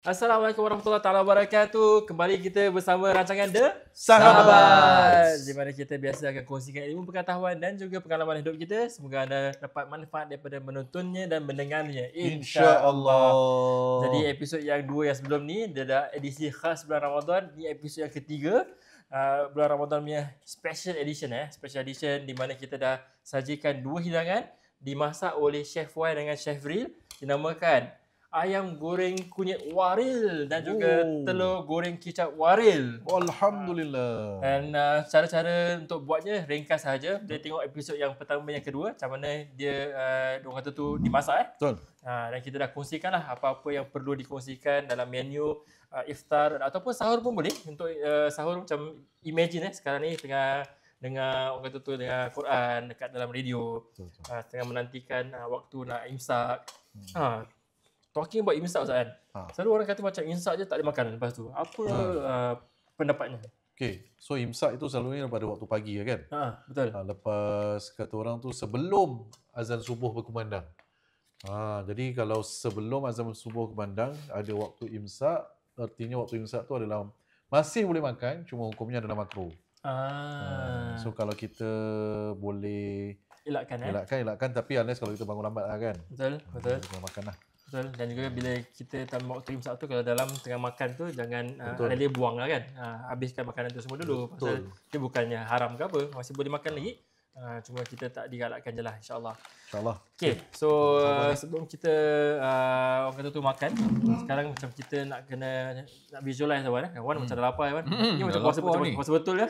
Assalamualaikum warahmatullahi taala wabarakatuh. Kembali kita bersama rancangan The Sahabat. Di mana kita biasa akan kongsikan ilmu pengetahuan dan juga pengalaman hidup kita. Semoga anda dapat manfaat daripada menontonnya dan mendengarnya. InsyaAllah. Jadi episod yang 2 yang sebelum ni dia dah edisi khas bulan Ramadan. Ni episod yang ketiga. Bulan Ramadan punya special edition special edition di mana kita dah sajikan dua hidangan dimasak oleh Chef Y dengan Chef Ril, dinamakan ayam goreng kunyit waril dan juga telur goreng kicap waril. Alhamdulillah. Dan cara-cara untuk buatnya ringkas saja. Dia tengok episod yang pertama yang kedua macam mana dia orang kata tu dimasak Betul. Dan kita dah kongsikan lah apa-apa yang perlu dikongsikan dalam menu iftar ataupun sahur pun boleh. Untuk sahur macam imagine sekarang ni tengah dengar orang kata tu dengar Quran dekat dalam radio. Tengah menantikan waktu nak imsak. Talking about imsak Ustaz kan. Selalu orang kata macam imsak je tak boleh makan lepas tu. Apa pendapatnya? Okay, so imsak itu selalunya pada waktu pagi kan? Betul. Lepas kata orang tu sebelum azan subuh berkumandang. Jadi kalau sebelum azan subuh berkumandang ada waktu imsak, artinya waktu imsak tu adalah masih boleh makan, cuma hukumnya adalah makruh. So kalau kita boleh elakkan tapi unless kalau kita bangun lambat lah kan. Betul. Kita makan lah. Betul. Dan juga bila kita time waktu imsak tu, kalau dalam tengah makan tu jangan alih buang lah kan. Habiskan makanan tu semua dulu. Pasal dia bukannya haram ke apa, masih boleh makan lagi. Cuma kita tak digalakkan je lah, insyaAllah. Okay, so sebelum kita orang kata tu makan, sekarang macam kita nak visualize Wan. Wan macam dah lapar Wan. Ni macam puasa betul ya.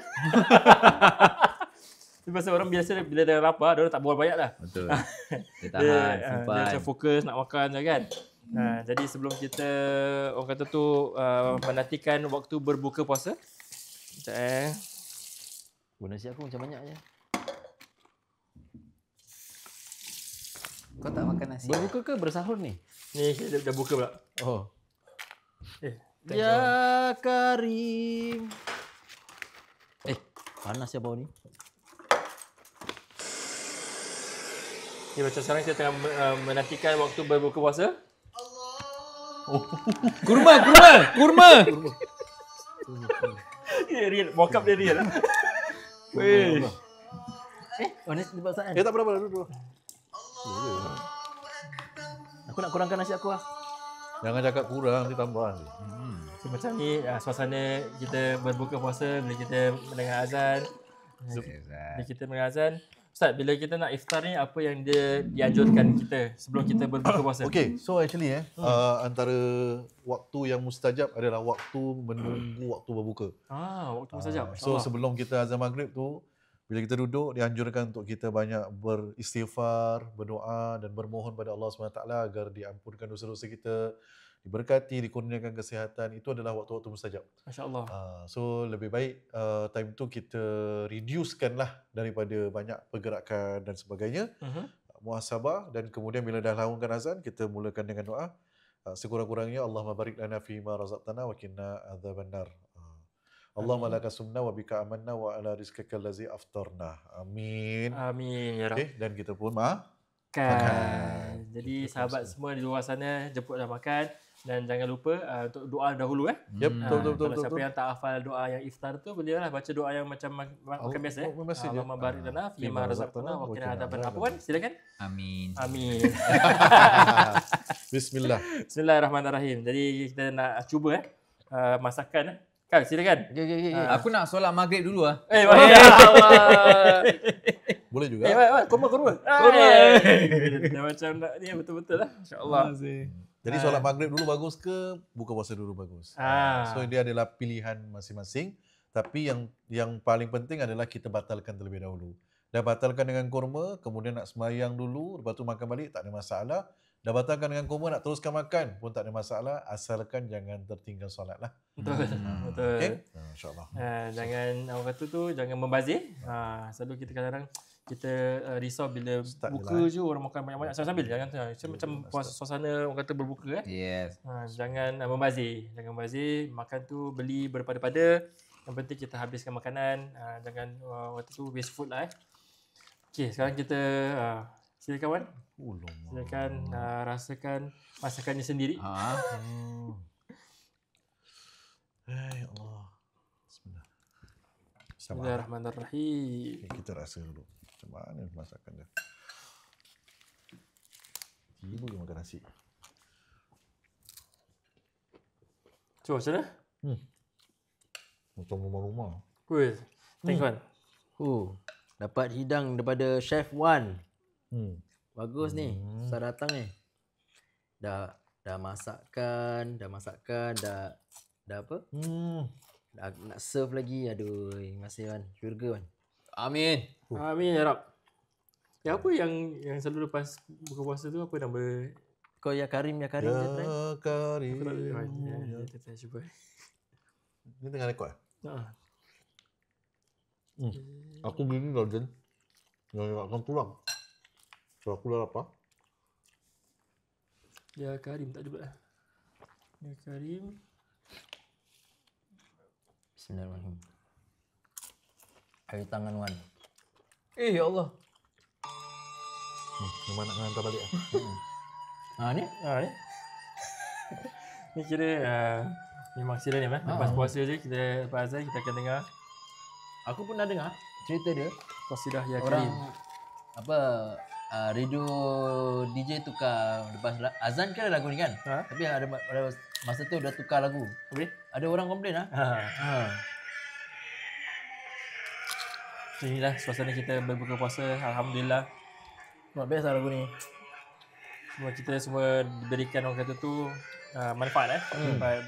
Pasal orang biasa bila dah lapar, dia orang tak buat banyak lah. Betul. Dia tahan, dia macam fokus nak makan je kan. Jadi sebelum kita orang kata tu menantikan waktu berbuka puasa. Sekejap Nasi aku macam banyak je. Kau tak makan nasi? Berbuka ke bersahur ni? Ni dah buka pula. Ya Karim. Panas ya bau ni. Okay, macam sekarang kita tengah menantikan waktu berbuka puasa. Kurma. Real, mockup dia real. Nasi di bawah Tak apa dulu. Aku nak kurangkan nasi aku lah. Jangan cakap kurang, dia tambah. So, macam ni suasana kita berbuka puasa bila kita mendengar azan. Bila kita mendengar azan. Ustaz, bila kita nak iftar ni, apa yang dia dianjurkan kita sebelum kita berbuka puasa? Okay, so actually antara waktu yang mustajab adalah waktu menunggu waktu berbuka. Waktu mustajab. So sebelum kita azan maghrib tu, bila kita duduk, dianjurkan untuk kita banyak beristighfar, berdoa dan bermohon pada Allah SWT agar diampunkan dosa-dosa kita, diberkati, dikurniakan kesihatan. Itu adalah waktu-waktu mustajab. Masya-Allah. So lebih baik time tu kita reducekan lah daripada banyak pergerakan dan sebagainya. Muhasabah, dan kemudian bila dah laungkan azan, kita mulakan dengan doa. Sekurang-kurangnya Allahumma barik lana fi ma razaqtana wa qina adzabannar. Allahumma laka sumna wa bika amanna wa ala rizqika allazi aftarna. Amin. Ya Rabb. Okay, dan kita pun makan. Jadi sahabat semua di luar sana, jemputlah makan dan jangan lupa untuk doa dahulu Betul. Siapa yang tak hafal doa yang iftar tu, bolehlah baca doa yang macam makan biasa Allahumma barik lana fi ma razaqtana wa qina adzabannar. Puan, silakan. Amin. Bismillahirrahmanirrahim. Jadi kita nak cuba masakan. Kal, silakan. Okay. Aku nak solat maghrib dulu lah. Boleh juga. Kurma. Macam nak ni betul-betul lah. InsyaAllah. Jadi solat maghrib dulu bagus ke buka puasa dulu bagus? So dia adalah pilihan masing-masing. Tapi yang paling penting adalah kita batalkan terlebih dahulu. Dah batalkan dengan kurma, kemudian nak semayang dulu, lepas tu makan balik, tak ada masalah. Dah batalkan dengan kurma, nak teruskan makan pun tak ada masalah, asalkan jangan tertinggal solat lah. Betul. Okay? InsyaAllah. Jangan, orang kata tu, jangan membazir. Selalu kita kadang-kadang kita risau bila buka je orang makan banyak-banyak sambil. Jangan macam suasana orang kata berbuka Yes. Jangan membazir. Makan tu beli berpada-pada. Yang penting kita habiskan makanan. Jangan waktu tu waste food lah. Okay, sekarang kita silakan Wan. Silakan rasakan masakannya sendiri. Ya Allah. Bismillah. Bismillahirrahmanirrahim. Okay, kita rasa dulu. Macam mana masakan dia. Ibu yang makan nasi. Cuba macam mana? Macam rumah-rumah. Weh, thanks Wan. Dapat hidang daripada Chef Wan. Bagus ni. Saya datang ni. Dah masakkan, dah apa? Dah nak serve lagi. Aduh, terima kasih Wan. Syurga Wan. Amin. Amin ya Rab. Apa yang selalu lepas buka puasa tu apa nama? Kau ya Karim je try. Ya Karim. Kita cuba. Ni tengah rekod? Ha. Aku beli ni London. Yang akan pulang. So aku dah lapar. Ya Karim tak ada pula. Ya Karim. Bismillahirrahmanirrahim. Air tangan Wan. Ya Allah. Memang nak hantar balik lah. Ni? Ni. Ni kira memang sila ni lepas puasa je kita lepas azan kita akan dengar Aku pun dah dengar cerita dia. qasidah Ya Orang Karim. apa radio DJ tukar lepas azan kan ada lagu ni kan? Tapi ada masa tu dah tukar lagu. Boleh? Ada orang komplain Inilah suasana kita berbuka puasa. Alhamdulillah. Not best lah lagu ni. Kita semua diberikan orang kata tu manfaat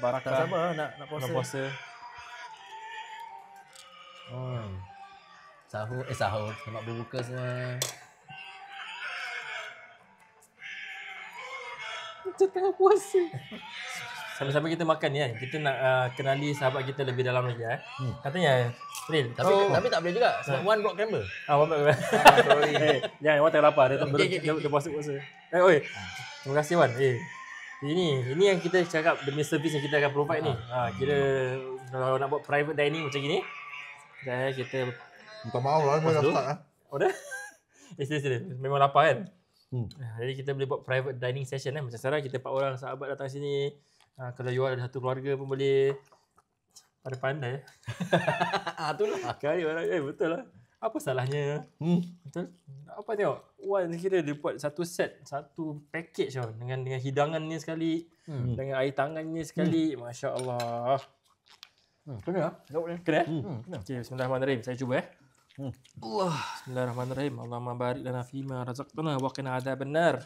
barakah. Tak sabar nak puasa. Nak puasa. Sahur selamat berbuka semua. Macam tengah puasa. Sama-sama kita makan ni kan. Kita nak kenali sahabat kita lebih dalam lagi Katanya Ril. Tapi tak boleh juga sebab Wan brought camera. Apa? Sorry. Jangan Wan tengah lapar. Dia Okay. puasa-puasa. Oi. Terima kasih Wan. Ini yang kita cakap demi servis yang kita akan provide ni. Kira kalau nak buat private dining macam gini. Dan kita Minta maaf lah, saya dah start lah. Oh dah? Sila. Memang lapar kan? Jadi kita boleh buat private dining session Macam sekarang kita 4 orang sahabat datang sini. Kalau you ada satu keluarga pun boleh. Pandai-pandai. Itulah. Kali orang betul lah. Apa salahnya? Betul? Apa tengok? Wan kira dia buat satu set, satu package tau dengan hidangannya sekali, dengan air tangannya sekali. Masya-Allah. Kena? Kena? Okey, bismillahirrahmanirrahim. Saya cuba Bismillahirrahmanirrahim. Allahumma barik lana fima razaqtana wa qina adzabannar.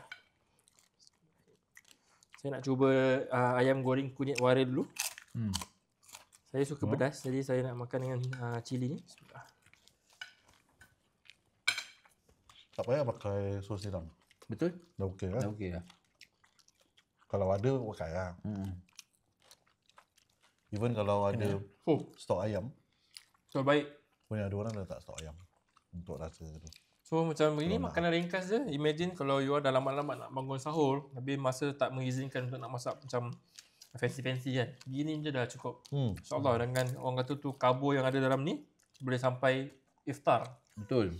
Saya nak cuba ayam goreng kunyit wari dulu. Saya suka pedas, jadi saya nak makan dengan cili ni. Bismillah. Tak payah pakai sos tiram. Betul? Dah okey kan? Dah okey dah. Kalau ada, pakai lah. Even kalau ada stok ayam, So baik. pun ada orang dah tak stok ayam untuk rasa tu. So macam ini makanan ringkas je. Imagine kalau you dah lama-lama nak bangun sahur, tapi masa tak mengizinkan untuk nak masak macam fancy-fancy kan. Gini je dah cukup. InsyaAllah dengan orang kata tu karbo yang ada dalam ni boleh sampai iftar. Betul.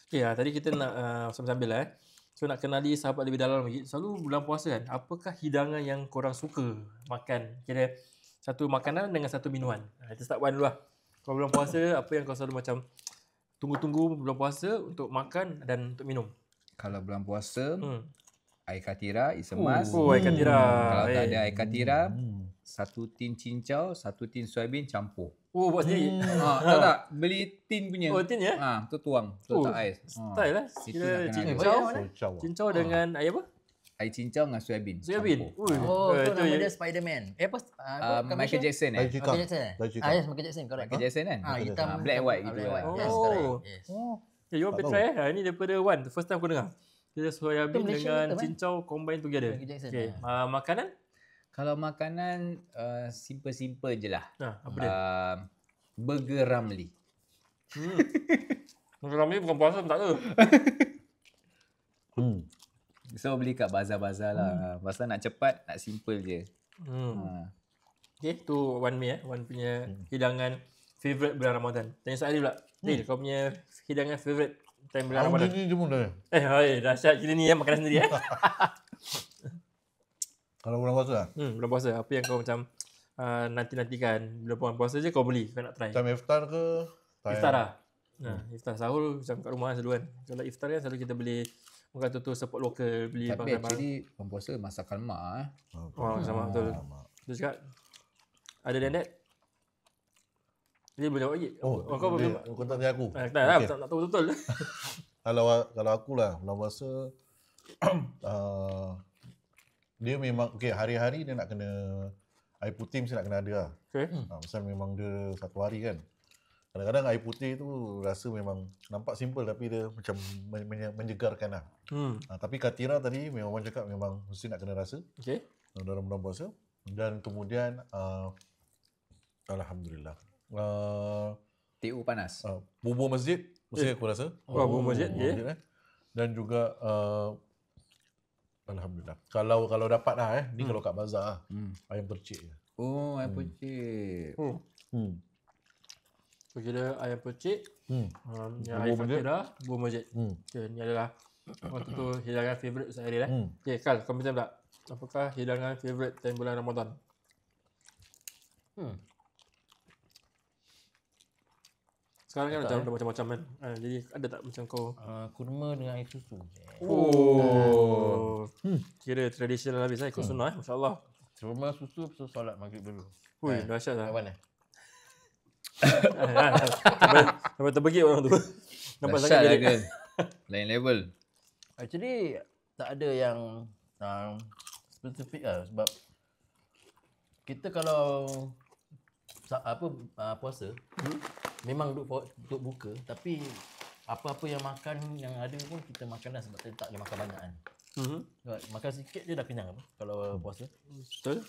Okay, tadi kita nak sambil-sambil So nak kenali sahabat lebih dalam lagi. Selalu bulan puasa kan, apakah hidangan yang korang suka makan? Kira satu makanan dengan satu minuman. Kita start one dulu lah. Kalau bulan puasa, apa yang kau selalu macam tunggu-tunggu bulan puasa untuk makan dan untuk minum? Kalau bulan puasa, air katira is a must. Air katira. Kalau tak ada air katira, satu tin cincau, satu tin soybean campur. Buat sendiri. Tak. Beli tin punya. Oh, tin ya? Tu tuang, letak ais. Style lah. Itu Kira nak kena cincau. Cincau dengan air apa? Air cincau dengan soybean. Soybean. Tu nama dia Spider-Man. Michael Jackson Michael Jackson Daiji Michael Jackson, correct. Michael Jackson kan? Hitam. Black and white gitu lah. Yes, correct. Yes. You want to try Ini daripada Wan. First time aku dengar. Kira soybean dengan cincau combine together. Michael Jackson. Okay. Makanan? Kalau makanan simple-simple je lah. Apa dia? Burger Ramly. Burger Ramly bukan puasa pun tak ada. So beli kat bazar-bazar lah. Pasal nak cepat, nak simple je. Okay, tu Wan mi Wan punya hidangan favourite bulan Ramadan. Tanya soal dia pula. Dil, kau punya hidangan favourite time bulan Ramadan? Ni je pun dah. Dahsyat kira ni makanan sendiri Kalau bulan puasa lah? bulan puasa. Apa yang kau macam nanti-nantikan. Bila bulan puasa je kau beli, kau nak try. Macam iftar ke? Iftar lah. Iftar sahur macam kat rumah selalu kan. Kalau iftar kan selalu kita beli bukan tu support lokal, beli Tapi barang-barang. actually pempuasa masakan mak Sama betul. Betul cakap. Other than that, dia boleh jawab lagi. Kau boleh. Kau tak tanya aku. Tak lah, tak tahu betul. Kalau aku lah, bulan puasa dia memang hari-hari dia nak kena air putih mesti nak kena ada lah. Okay. Pasal memang dia satu hari kan. Kadang-kadang air putih tu rasa memang nampak simple tapi dia macam menyegarkan lah. Tapi katira tadi memang orang cakap memang mesti nak kena rasa dalam bulan puasa. Dan kemudian Alhamdulillah TU panas. bubur masjid mesti aku rasa. Bubur masjid, Dan juga Alhamdulillah. Kalau dapat lah ni kalau kat bazar ayam percik je. Oh, ayam percik. So kira ayam percik, air fatira, bubur masjid. Okay, ni adalah waktu tu hidangan favourite saya lah. Okay, Kal, kau macam tak? Apakah hidangan favourite time bulan Ramadan? Sekarang kan ada macam-macam kan. Jadi ada tak macam kau? Kurma dengan air susu. Kira tradisional habis ikut sunnah masya-Allah. Kurma susu lepas solat maghrib dulu. Ui, dahsyat lah. Kawan Sampai terbegit orang tu. Nampak Dahsyat sangat lah jadi. kan. Lain level. Actually tak ada yang spesifik lah sebab kita kalau puasa memang duduk buka tapi apa-apa yang makan yang ada pun kita makan lah sebab kita tak boleh makan banyak kan. Makan sikit je dah kenyang apa kalau puasa. Betul.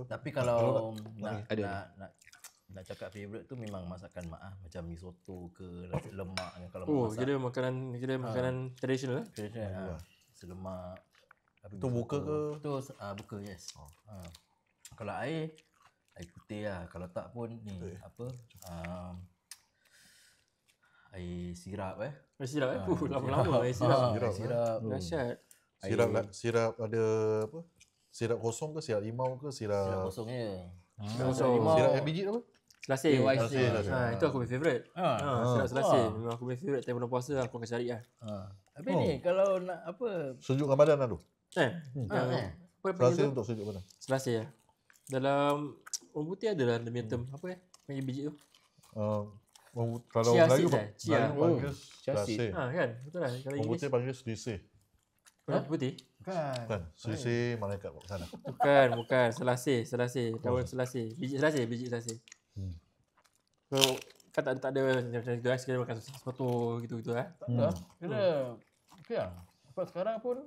Tapi kalau nak cakap favourite tu memang masakan mak macam mi soto ke nasi lemak kan kalau masak. Kira makanan tradisional lah. Tradisional. Nasi lemak. Tu buka ke? Tu buka, yes. Kalau air putih lah. Kalau tak pun ni air sirap Air sirap lama-lama air sirap. Sirap. Dahsyat. Sirap ada apa? Sirap kosong ke sirap limau ke Sirap kosong je. Sirap yang biji apa? Selasih. KYC. Itu aku punya favourite. Sirap selasih. Memang aku punya favourite time bulan puasa aku akan cari lah. Habis ni kalau nak apa? Sejukkan badan lah tu. Selasih untuk sejuk badan. Selasih lah. Dalam orang putih adalah demi term apa panggil biji tu? Kalau Chia Melayu seeds Chia. panggil Chia selasih. Kan? Betul lah. Kalau Orang English putih panggil selisih. putih? Kan? Selisih malaikat kat sana. Bukan. Selasih. Daun selasih. Biji selasih. So, kan tak ada macam tu lah. Sekali makan sesuatu gitu-gitu lah. Tak ada. Kena okey lah. Apa sekarang pun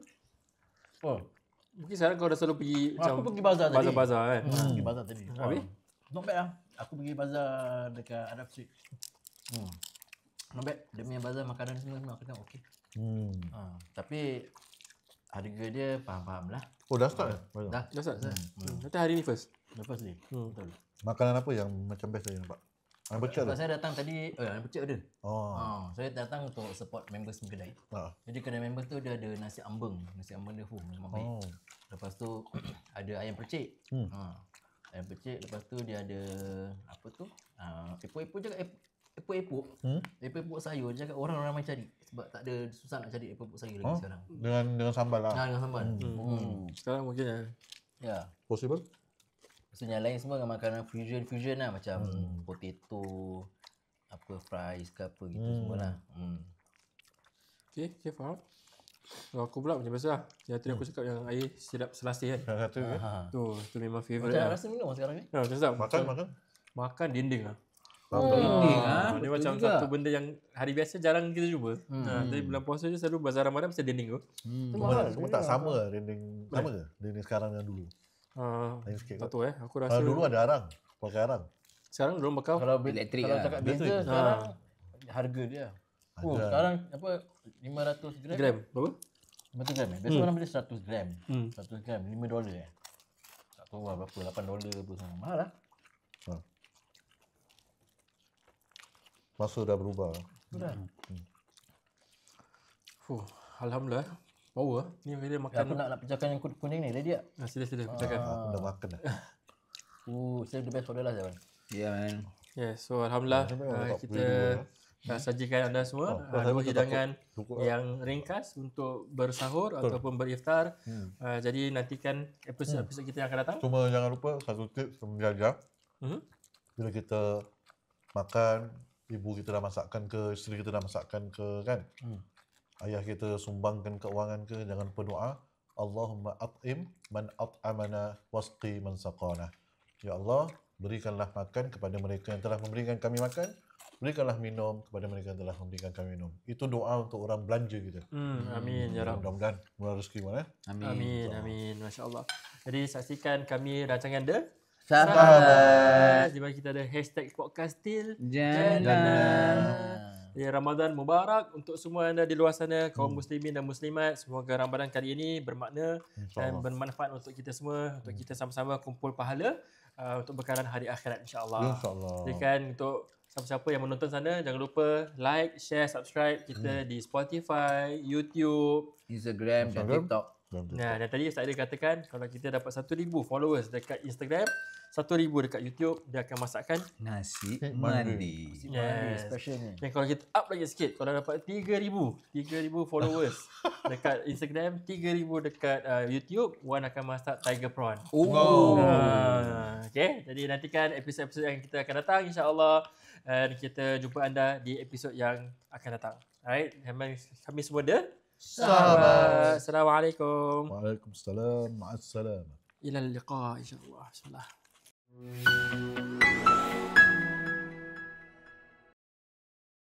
Mungkin sekarang kau dah selalu pergi aku pergi bazar tadi. Bazar kan? Pergi bazar tadi. Habis? Not bad lah. Aku pergi bazar dekat Arab Street. Not bad. Dia punya bazar makanan semua aku tengok okey. Tapi harga dia faham-faham lah. Oh, dah start dah? Dah. Dah start. Nanti hari ni first. Lepas ni. Betul. Makanan apa yang macam best saya nampak? Ayam percik Sebab ada? saya datang tadi, ayam percik ada. Saya datang untuk support members kedai. Jadi kedai members tu dia ada nasi ambeng. Nasi ambeng dia memang baik. Lepas tu ada ayam percik. Ayam percik. Lepas tu dia ada apa tu? Epok-epok je epok-epok. Epok-epok sayur je orang ramai cari. Sebab tak ada susah nak cari epok-epok sayur lagi sekarang. Dengan sambal lah. Dengan sambal. Sekarang mungkin Ya. Possible? Maksudnya lain semua dengan makanan fusion lah macam potato, apa fries ke apa gitu semualah. Okay, faham. Kalau aku pula macam biasa lah. Yang tadi aku cakap yang air sirap selasih kan. Yang satu ke? Tu memang favourite Macam lah. rasa minum sekarang ni? Macam sedap. Makan dinding lah. Dinding Dia macam satu benda yang hari biasa jarang kita jumpa. Tapi bulan puasa je selalu bazar Ramadan mesti dinding tu. Cuma tak sama lah dinding. Sama ke? Dinding sekarang dengan dulu. Lain sikit Tak ke? tahu aku rasa. Dulu ada arang. Pakai arang. Sekarang belum bakal. Kalau Elektrik kalau lah. cakap beza sekarang harga dia. Sekarang apa 500 gram? Gram. Berapa? 500 gram Biasa orang beli 100 gram. 100 gram $5 Tak tahu lah berapa, $8 apa semua. Mahal lah. Masa dah berubah. Sudah. Alhamdulillah. Power lah. Ni dia makan. Aku nak pecahkan yang kuning ni, ready tak? Sila pecahkan. Aku dah makan dah. Save the best for the last, Abang. Yeah, man. Yes, so alhamdulillah Sampai orang tak kita boleh dah sajikan anda semua Oh, saya dua macam hidangan takut. yang ringkas untuk bersahur Betul. ataupun beriftar. Jadi nantikan episod-episod kita yang akan datang. Cuma jangan lupa satu tips menjaga. Mhm. Bila kita makan, ibu kita dah masakkan ke, isteri kita dah masakkan ke kan. Ayah kita sumbangkan keuangan ke, jangan lupa doa. Allahumma at'im man at'amana wasqi man saqana. Ya Allah, berikanlah makan kepada mereka yang telah memberikan kami makan. Berikanlah minum kepada mereka yang telah memberikan kami minum. Itu doa untuk orang belanja kita. Amin ya Rabb. Mudah-mudahan murah rezeki mana. Amin. Masya-Allah. Jadi saksikan kami rancangan The Sahabat. Di mana kita ada hashtag #podcastil. Jangan. Ya, Ramadan Mubarak untuk semua anda di luar sana, kaum muslimin dan muslimat. Semoga Ramadan kali ini bermakna dan bermanfaat untuk kita semua, untuk kita sama-sama kumpul pahala untuk bekalan hari akhirat insya-Allah. InsyaAllah. Jadi kan untuk siapa-siapa yang menonton sana, jangan lupa like, share, subscribe kita di Spotify, YouTube. Instagram dan TikTok. Nah, dan tadi Ustaz Adil katakan kalau kita dapat 1,000 followers dekat Instagram, 1,000 dekat YouTube, dia akan masakkan. Nasi mandi. mandi. Yes. Special ni. Dan kalau kita up lagi sikit, kalau dapat 3,000 followers dekat Instagram, 3,000 dekat YouTube, Wan akan masak tiger prawn. Okay, jadi nantikan episod-episod yang kita akan datang insya-Allah, dan kita jumpa anda di episod yang akan datang. Alright, kami semua sahabat. Assalamualaikum. Waalaikumsalam. Ma'assalam. Ila liqa insya-Allah. Bismillah.